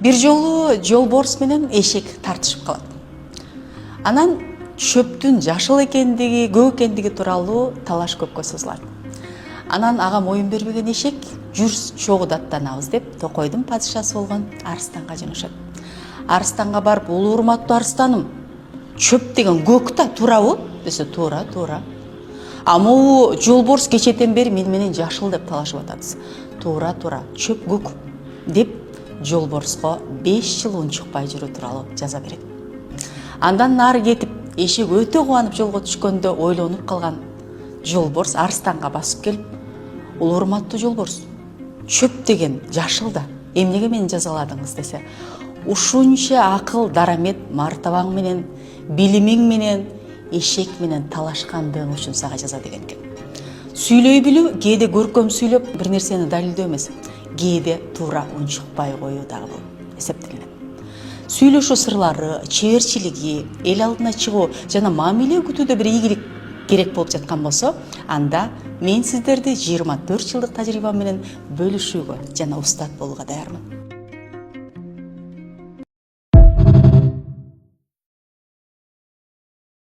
Бир жолу жолборс менен эшек тартышып калат. Анан чөптүн жашыл экендиги, көк экендиги тууралуу талаш көпкө созулат. Анан ага моюн бербеген эшек жүр чогуу даттанабыз деп Токойдун падышасы болгон Арыстанга жөнөшөт. Арыстанга барып, улуу урматтуу Арыстаным, чөп деген көк да, туурабы? Десе, туура. А могу жолборс кечеден бери мен менен жашыл деп талашып атат. Туура, чөп көк деп жолборско 5 жыл унчукпай жүрүү тууралуу жаза берет. Андан нары кетип, эшек өтө кубанып жолго түшкөндө ойлонуп калган жолборс Арыстанга басып келип, улуу урматтуу жолборс, чөп деген жашыл да, эмнеге мени жазаладыңыз десе, ушунча акыл, дарамет, мартабаң менен, билимиң менен, эшек менен талашкандыгың үчүн сага жаза деген экен. Сүйлөй билүү кээде көркөм сүйлөп бир нерсени далилдөө эмес, кээде туура унчукпай коюу дагы болуп эсептелет. Сүйлөшүү сырлары, чеберчилиги, эл алдына чыгуу жана мамиле күтүүдө бир ийгилик керек болуп жаткан болсо, анда мен сиздерди 24 жылдык тажрыйбам менен бөлүшүүгө жана устат болууга даярмын.